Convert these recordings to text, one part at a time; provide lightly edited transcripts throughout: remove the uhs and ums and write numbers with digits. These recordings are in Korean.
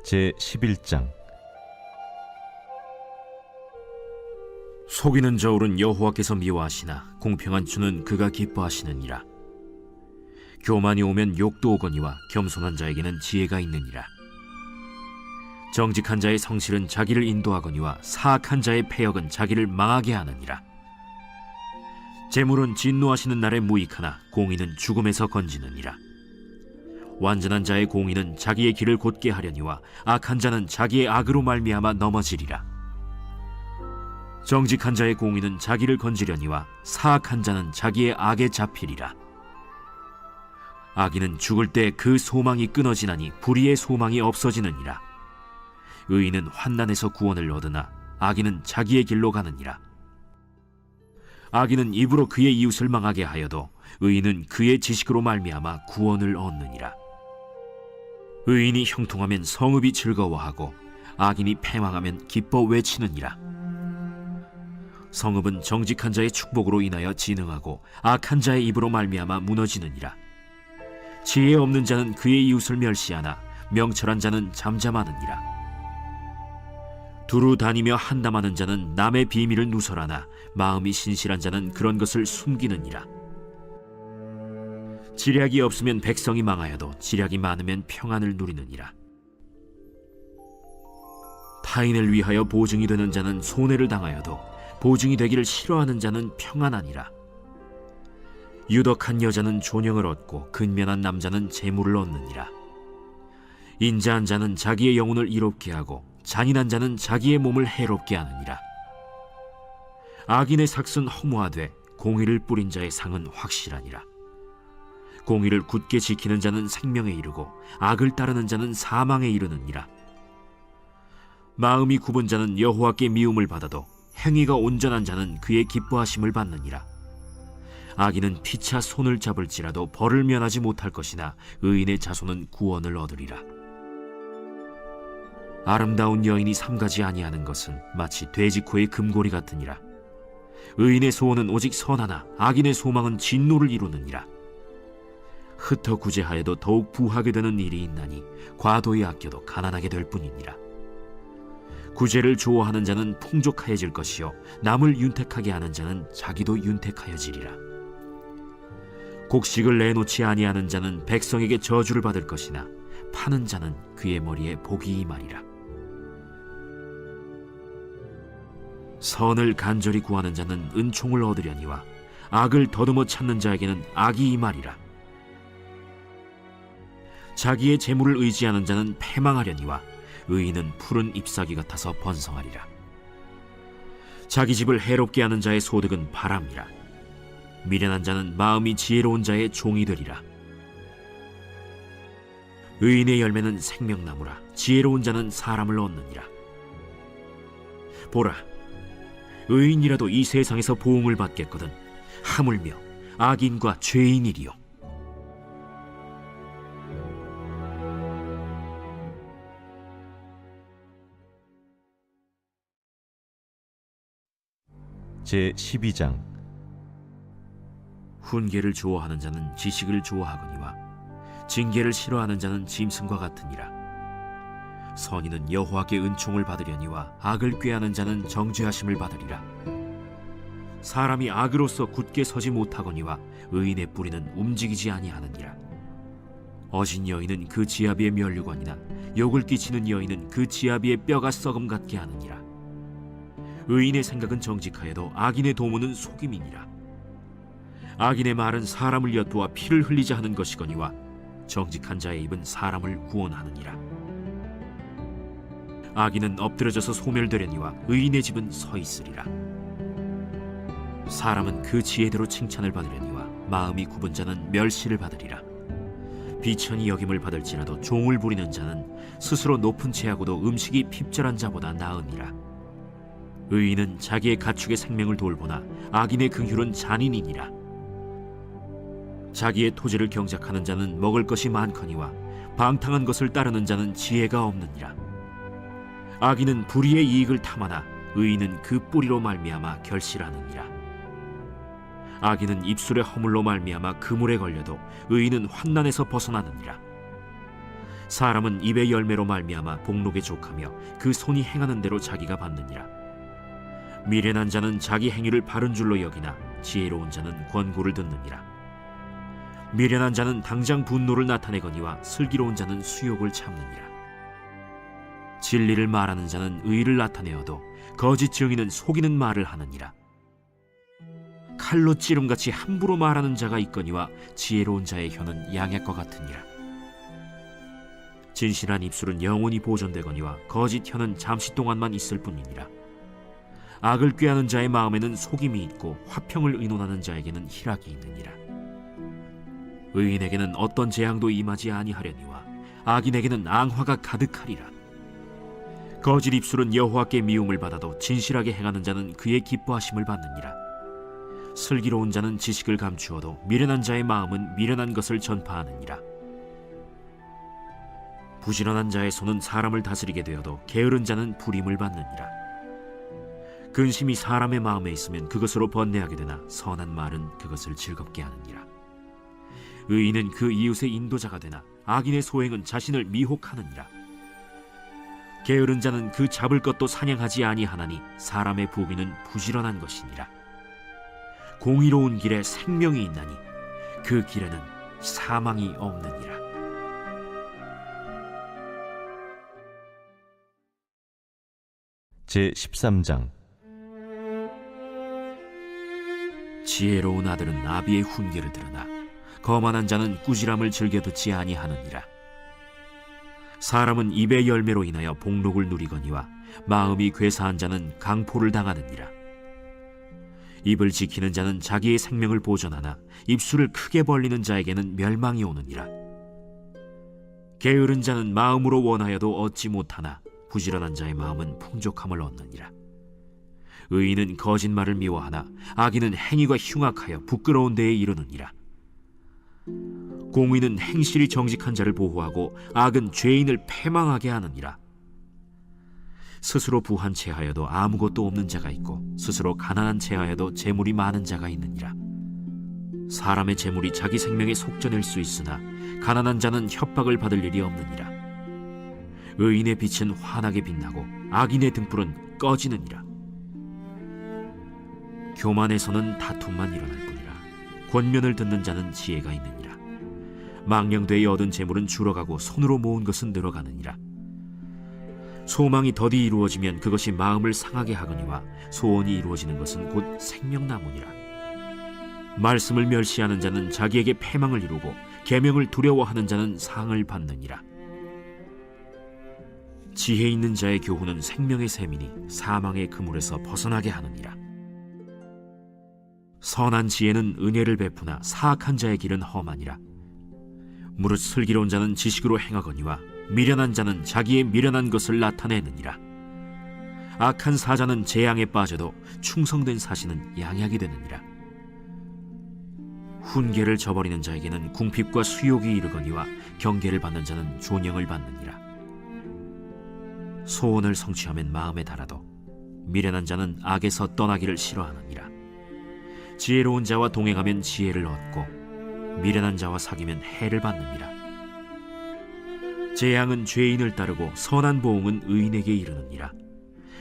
제11장. 속이는 저울은 여호와께서 미워하시나 공평한 주는 그가 기뻐하시느니라. 교만이 오면 욕도 오거니와 겸손한 자에게는 지혜가 있느니라. 정직한 자의 성실은 자기를 인도하거니와 사악한 자의 패역은 자기를 망하게 하느니라. 재물은 진노하시는 날에 무익하나 공의는 죽음에서 건지느니라. 완전한 자의 공의는 자기의 길을 곧게 하려니와 악한 자는 자기의 악으로 말미암아 넘어지리라. 정직한 자의 공의는 자기를 건지려니와 사악한 자는 자기의 악에 잡히리라. 악인은 죽을 때 그 소망이 끊어지나니 불의의 소망이 없어지느니라. 의인은 환난에서 구원을 얻으나 악인은 자기의 길로 가느니라. 악인은 입으로 그의 이웃을 망하게 하여도 의인은 그의 지식으로 말미암아 구원을 얻느니라. 의인이 형통하면 성읍이 즐거워하고 악인이 패망하면 기뻐 외치느니라. 성읍은 정직한 자의 축복으로 인하여 진흥하고 악한 자의 입으로 말미암아 무너지느니라. 지혜 없는 자는 그의 이웃을 멸시하나 명철한 자는 잠잠하느니라. 두루 다니며 한담하는 자는 남의 비밀을 누설하나 마음이 신실한 자는 그런 것을 숨기느니라. 지략이 없으면 백성이 망하여도 지략이 많으면 평안을 누리느니라. 타인을 위하여 보증이 되는 자는 손해를 당하여도 보증이 되기를 싫어하는 자는 평안하니라. 유덕한 여자는 존영을 얻고 근면한 남자는 재물을 얻느니라. 인자한 자는 자기의 영혼을 이롭게 하고 잔인한 자는 자기의 몸을 해롭게 하느니라. 악인의 삭은 허무하되 공의를 뿌린 자의 상은 확실하니라. 공의를 굳게 지키는 자는 생명에 이르고 악을 따르는 자는 사망에 이르느니라. 마음이 굽은 자는 여호와께 미움을 받아도 행위가 온전한 자는 그의 기뻐하심을 받느니라. 악인은 피차 손을 잡을지라도 벌을 면하지 못할 것이나 의인의 자손은 구원을 얻으리라. 아름다운 여인이 삼가지 아니하는 것은 마치 돼지코의 금고리 같으니라. 의인의 소원은 오직 선하나 악인의 소망은 진노를 이루느니라. 흩어 구제하여도 더욱 부하게 되는 일이 있나니 과도히 아껴도 가난하게 될 뿐이니라. 구제를 좋아하는 자는 풍족하여질 것이요 남을 윤택하게 하는 자는 자기도 윤택하여지리라. 곡식을 내놓지 아니하는 자는 백성에게 저주를 받을 것이나 파는 자는 그의 머리에 복이 임하리라. 선을 간절히 구하는 자는 은총을 얻으려니와 악을 더듬어 찾는 자에게는 악이 임하리라. 자기의 재물을 의지하는 자는 패망하려니와 의인은 푸른 잎사귀 같아서 번성하리라. 자기 집을 해롭게 하는 자의 소득은 바람이라. 미련한 자는 마음이 지혜로운 자의 종이 되리라. 의인의 열매는 생명나무라. 지혜로운 자는 사람을 얻느니라. 보라, 의인이라도 이 세상에서 보응을 받겠거든 하물며 악인과 죄인이리요. 제12장. 훈계를 좋아하는 자는 지식을 좋아하거니와 징계를 싫어하는 자는 짐승과 같으니라. 선인은 여호와께 은총을 받으려니와 악을 꾀하는 자는 정죄하심을 받으리라. 사람이 악으로서 굳게 서지 못하거니와 의인의 뿌리는 움직이지 아니하느니라. 어진 여인은 그 지아비의 면류관이나 욕을 끼치는 여인은 그 지아비의 뼈가 썩음 같게 하느니라. 의인의 생각은 정직하여도 악인의 도모는 속임이니라. 악인의 말은 사람을 엿보아 피를 흘리자 하는 것이거니와 정직한 자의 입은 사람을 구원하느니라. 악인은 엎드려져서 소멸되려니와 의인의 집은 서 있으리라. 사람은 그 지혜대로 칭찬을 받으려니와 마음이 굽은 자는 멸시를 받으리라. 비천히 여김을 받을지라도 종을 부리는 자는 스스로 높은 채하고도 음식이 핍절한 자보다 나으니라. 의인은 자기의 가축의 생명을 돌보나 악인의 긍휼은 잔인이니라. 자기의 토지를 경작하는 자는 먹을 것이 많거니와 방탕한 것을 따르는 자는 지혜가 없느니라. 악인은 불의의 이익을 탐하나 의인은 그 뿌리로 말미암아 결실하느니라. 악인은 입술의 허물로 말미암아 그물에 걸려도 의인은 환난에서 벗어나느니라. 사람은 입의 열매로 말미암아 복록에 족하며 그 손이 행하는 대로 자기가 받느니라. 미련한 자는 자기 행위를 바른 줄로 여기나 지혜로운 자는 권고를 듣느니라. 미련한 자는 당장 분노를 나타내거니와 슬기로운 자는 수욕을 참느니라. 진리를 말하는 자는 의를 나타내어도 거짓 증인은 속이는 말을 하느니라. 칼로 찌름같이 함부로 말하는 자가 있거니와 지혜로운 자의 혀는 양약과 같으니라. 진실한 입술은 영원히 보존되거니와 거짓 혀는 잠시 동안만 있을 뿐이니라. 악을 꾀하는 자의 마음에는 속임이 있고 화평을 의논하는 자에게는 희락이 있느니라. 의인에게는 어떤 재앙도 임하지 아니하려니와 악인에게는 앙화가 가득하리라. 거짓 입술은 여호와께 미움을 받아도 진실하게 행하는 자는 그의 기뻐하심을 받느니라. 슬기로운 자는 지식을 감추어도 미련한 자의 마음은 미련한 것을 전파하느니라. 부지런한 자의 손은 사람을 다스리게 되어도 게으른 자는 불임을 받느니라. 근심이 사람의 마음에 있으면 그것으로 번뇌하게 되나 선한 말은 그것을 즐겁게 하느니라. 의인은 그 이웃의 인도자가 되나 악인의 소행은 자신을 미혹하느니라. 게으른 자는 그 잡을 것도 사냥하지 아니하나니 사람의 부귀는 부지런한 것이니라. 공의로운 길에 생명이 있나니 그 길에는 사망이 없느니라. 제13장. 지혜로운 아들은 아비의 훈계를 들으나 거만한 자는 꾸지람을 즐겨 듣지 아니하느니라. 사람은 입의 열매로 인하여 복록을 누리거니와 마음이 괴사한 자는 강포를 당하느니라. 입을 지키는 자는 자기의 생명을 보존하나 입술을 크게 벌리는 자에게는 멸망이 오느니라. 게으른 자는 마음으로 원하여도 얻지 못하나 부지런한 자의 마음은 풍족함을 얻느니라. 의인은 거짓말을 미워하나 악인은 행위가 흉악하여 부끄러운 데에 이르느니라. 공의는 행실이 정직한 자를 보호하고 악은 죄인을 패망하게 하느니라. 스스로 부한 채하여도 아무것도 없는 자가 있고 스스로 가난한 채하여도 재물이 많은 자가 있느니라. 사람의 재물이 자기 생명에 속전일 수 있으나 가난한 자는 협박을 받을 일이 없느니라. 의인의 빛은 환하게 빛나고 악인의 등불은 꺼지느니라. 교만에서는 다툼만 일어날 뿐이라. 권면을 듣는 자는 지혜가 있느니라. 망령되이 얻은 재물은 줄어가고 손으로 모은 것은 늘어가느니라. 소망이 더디 이루어지면 그것이 마음을 상하게 하거니와 소원이 이루어지는 것은 곧 생명나무니라. 말씀을 멸시하는 자는 자기에게 패망을 이루고 계명을 두려워하는 자는 상을 받느니라. 지혜 있는 자의 교훈은 생명의 샘이니 사망의 그물에서 벗어나게 하느니라. 선한 지혜는 은혜를 베푸나 사악한 자의 길은 험하니라. 무릇 슬기로운 자는 지식으로 행하거니와 미련한 자는 자기의 미련한 것을 나타내느니라. 악한 사자는 재앙에 빠져도 충성된 사신은 양약이 되느니라. 훈계를 저버리는 자에게는 궁핍과 수욕이 이르거니와 경계를 받는 자는 존영을 받느니라. 소원을 성취하면 마음에 달아도 미련한 자는 악에서 떠나기를 싫어하느니라. 지혜로운 자와 동행하면 지혜를 얻고 미련한 자와 사귀면 해를 받느니라. 재앙은 죄인을 따르고 선한 보응은 의인에게 이르느니라.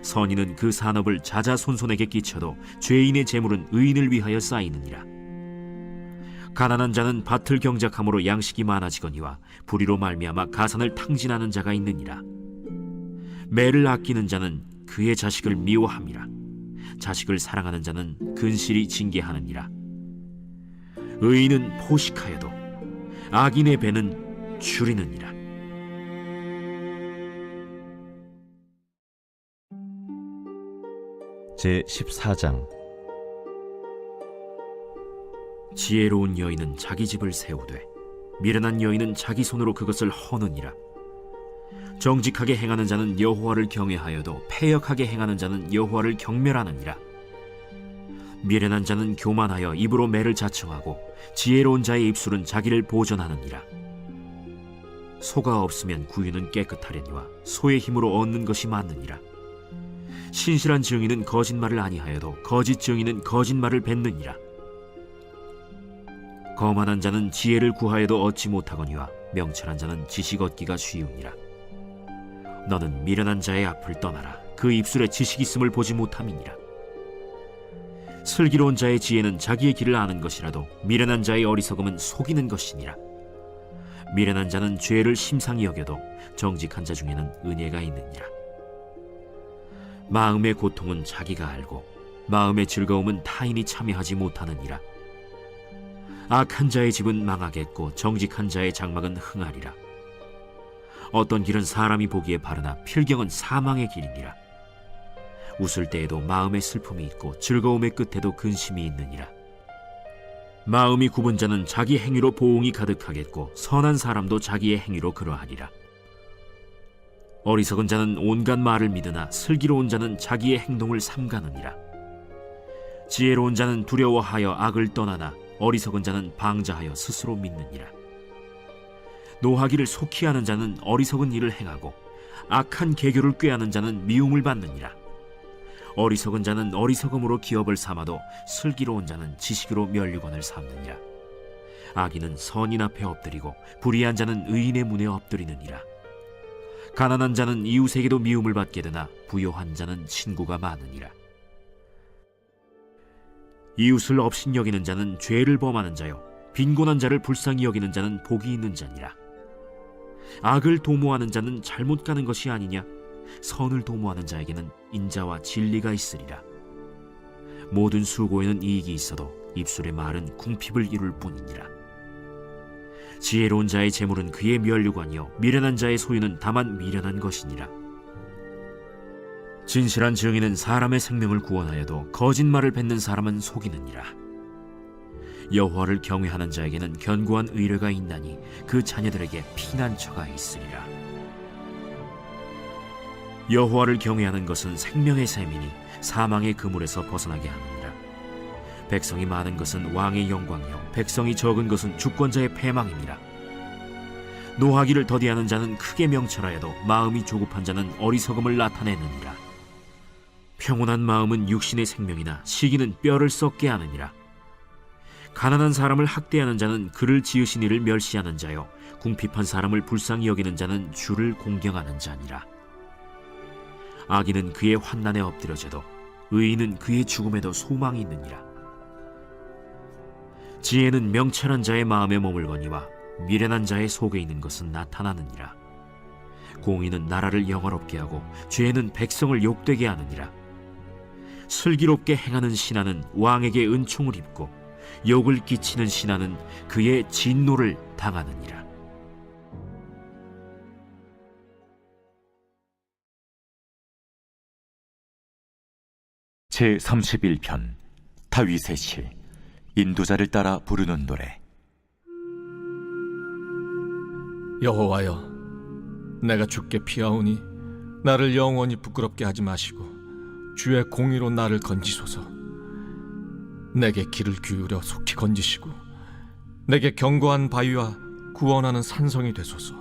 선인은 그 산업을 자자손손에게 끼쳐도 죄인의 재물은 의인을 위하여 쌓이느니라. 가난한 자는 밭을 경작함으로 양식이 많아지거니와 불의로 말미암아 가산을 탕진하는 자가 있느니라. 매를 아끼는 자는 그의 자식을 미워함이라. 자식을 사랑하는 자는 근실이 징계하느니라. 의인은 포식하여도 악인의 배는 줄이느니라. 제14장. 지혜로운 여인은 자기 집을 세우되 미련한 여인은 자기 손으로 그것을 허느니라. 정직하게 행하는 자는 여호와를 경외하여도 패역하게 행하는 자는 여호와를 경멸하느니라. 미련한 자는 교만하여 입으로 매를 자청하고 지혜로운 자의 입술은 자기를 보전하느니라. 소가 없으면 구유는 깨끗하려니와 소의 힘으로 얻는 것이 많느니라. 신실한 증인은 거짓말을 아니하여도 거짓 증인은 거짓말을 뱉느니라. 거만한 자는 지혜를 구하여도 얻지 못하거니와 명철한 자는 지식 얻기가 쉬우니라. 너는 미련한 자의 앞을 떠나라. 그 입술에 지식 있음을 보지 못함이니라. 슬기로운 자의 지혜는 자기의 길을 아는 것이라도 미련한 자의 어리석음은 속이는 것이니라. 미련한 자는 죄를 심상히 여겨도 정직한 자 중에는 은혜가 있느니라. 마음의 고통은 자기가 알고 마음의 즐거움은 타인이 참여하지 못하느니라. 악한 자의 집은 망하겠고 정직한 자의 장막은 흥하리라. 어떤 길은 사람이 보기에 바르나 필경은 사망의 길이니라. 웃을 때에도 마음에 슬픔이 있고 즐거움의 끝에도 근심이 있느니라. 마음이 굽은 자는 자기 행위로 보응이 가득하겠고 선한 사람도 자기의 행위로 그러하리라. 어리석은 자는 온갖 말을 믿으나 슬기로운 자는 자기의 행동을 삼가느니라. 지혜로운 자는 두려워하여 악을 떠나나 어리석은 자는 방자하여 스스로 믿느니라. 노하기를 속히 하는 자는 어리석은 일을 행하고 악한 계교를 꾀하는 자는 미움을 받느니라. 어리석은 자는 어리석음으로 기업을 삼아도 슬기로운 자는 지식으로 면류관을 삼느니라. 악인은 선인 앞에 엎드리고 불의한 자는 의인의 문에 엎드리느니라. 가난한 자는 이웃에게도 미움을 받게 되나 부요한 자는 친구가 많으니라. 이웃을 업신여기는 자는 죄를 범하는 자요 빈곤한 자를 불쌍히 여기는 자는 복이 있는 자니라. 악을 도모하는 자는 잘못 가는 것이 아니냐? 선을 도모하는 자에게는 인자와 진리가 있으리라. 모든 수고에는 이익이 있어도 입술의 말은 궁핍을 이룰 뿐이니라. 지혜로운 자의 재물은 그의 면류관이요 미련한 자의 소유는 다만 미련한 것이니라. 진실한 증인은 사람의 생명을 구원하여도 거짓말을 뱉는 사람은 속이느니라. 여호와를 경외하는 자에게는 견고한 의뢰가 있나니 그 자녀들에게 피난처가 있으리라. 여호와를 경외하는 것은 생명의 샘이니 사망의 그물에서 벗어나게 하느니라. 백성이 많은 것은 왕의 영광이요 백성이 적은 것은 주권자의 패망이니라. 노하기를 더디하는 자는 크게 명철하여도 마음이 조급한 자는 어리석음을 나타내느니라. 평온한 마음은 육신의 생명이나 시기는 뼈를 썩게 하느니라. 가난한 사람을 학대하는 자는 그를 지으신 이를 멸시하는 자요 궁핍한 사람을 불쌍히 여기는 자는 주를 공경하는 자니라. 악인은 그의 환난에 엎드려져도 의인은 그의 죽음에도 소망이 있느니라. 지혜는 명철한 자의 마음에 머물거니와 미련한 자의 속에 있는 것은 나타나느니라. 공의는 나라를 영화롭게 하고 죄는 백성을 욕되게 하느니라. 슬기롭게 행하는 신하는 왕에게 은총을 입고 욕을 끼치는 신하는 그의 진노를 당하느니라. 제31편 다윗의 시 인도자를 따라 부르는 노래. 여호와여, 내가 주께 피하오니 나를 영원히 부끄럽게 하지 마시고 주의 공의로 나를 건지소서. 내게 귀를 기울여 속히 건지시고 내게 견고한 바위와 구원하는 산성이 되소서.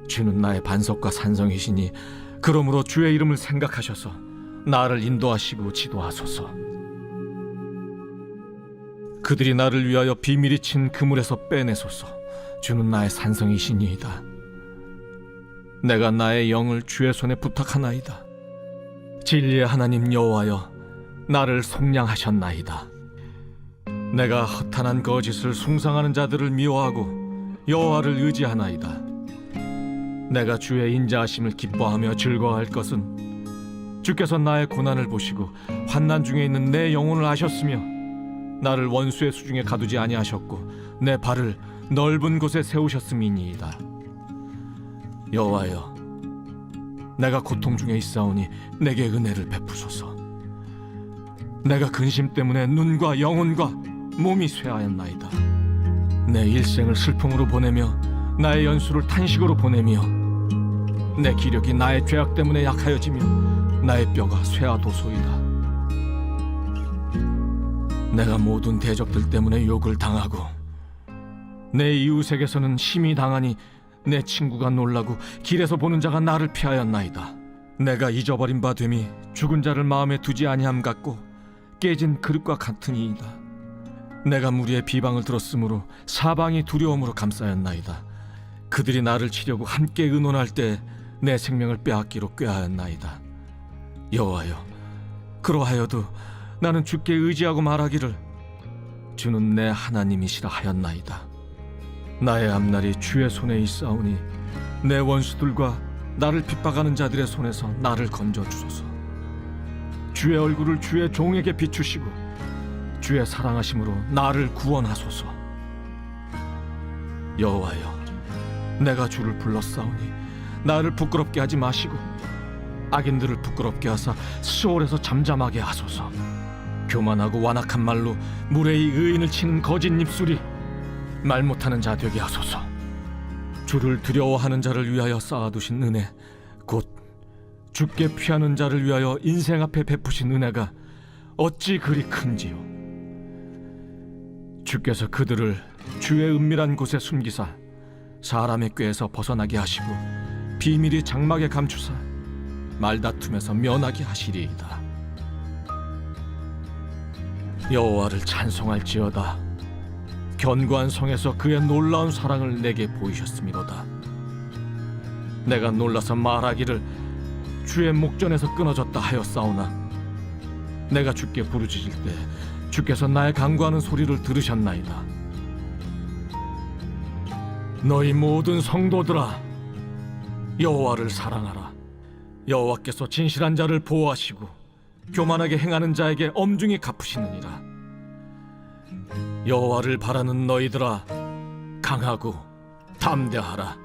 주는 나의 반석과 산성이시니 그러므로 주의 이름을 생각하셔서 나를 인도하시고 지도하소서. 그들이 나를 위하여 비밀이 친 그물에서 빼내소서. 주는 나의 산성이시니이다. 내가 나의 영을 주의 손에 부탁하나이다. 진리의 하나님 여호와여, 나를 속량하셨나이다. 내가 허탄한 거짓을 숭상하는 자들을 미워하고 여호와를 의지하나이다. 내가 주의 인자하심을 기뻐하며 즐거워할 것은 주께서 나의 고난을 보시고 환난 중에 있는 내 영혼을 아셨으며 나를 원수의 수중에 가두지 아니하셨고 내 발을 넓은 곳에 세우셨음이니이다. 여호와여, 내가 고통 중에 있사오니 내게 은혜를 베푸소서. 내가 근심 때문에 눈과 영혼과 몸이 쇠하였나이다. 내 일생을 슬픔으로 보내며 나의 연수를 탄식으로 보내며 내 기력이 나의 죄악 때문에 약하여지며 나의 뼈가 쇠하도소이다. 내가 모든 대적들 때문에 욕을 당하고 내 이웃에게서는 심히 당하니 내 친구가 놀라고 길에서 보는 자가 나를 피하였나이다. 내가 잊어버린 바 됨이 죽은 자를 마음에 두지 아니함 같고 깨진 그릇과 같으니이다. 내가 무리의 비방을 들었으므로 사방이 두려움으로 감싸였나이다. 그들이 나를 치려고 함께 의논할 때 내 생명을 빼앗기로 꾀하였나이다. 여호와여, 그러하여도 나는 주께 의지하고 말하기를 주는 내 하나님이시라 하였나이다. 나의 앞날이 주의 손에 있사오니 내 원수들과 나를 핍박하는 자들의 손에서 나를 건져 주소서. 주의 얼굴을 주의 종에게 비추시고 주의 사랑하심으로 나를 구원하소서. 여호와여, 내가 주를 불렀사오니 나를 부끄럽게 하지 마시고 악인들을 부끄럽게 하사 수월에서 잠잠하게 하소서. 교만하고 완악한 말로 무례히 의인을 치는 거짓 입술이 말 못하는 자 되게 하소서. 주를 두려워하는 자를 위하여 쌓아두신 은혜, 곧 주께 피하는 자를 위하여 인생 앞에 베푸신 은혜가 어찌 그리 큰지요. 주께서 그들을 주의 은밀한 곳에 숨기사 사람의 꾀에서 벗어나게 하시고 비밀이 장막에 감추사 말다툼에서 면하게 하시리이다. 여호와를 찬송할지어다. 견고한 성에서 그의 놀라운 사랑을 내게 보이셨음이로다. 내가 놀라서 말하기를 주의 목전에서 끊어졌다 하였사오나 내가 주께 부르짖을 때 주께서 나의 간구하는 소리를 들으셨나이다. 너희 모든 성도들아, 여호와를 사랑하라. 여호와께서 진실한 자를 보호하시고 교만하게 행하는 자에게 엄중히 갚으시느니라. 여호와를 바라는 너희들아, 강하고 담대하라.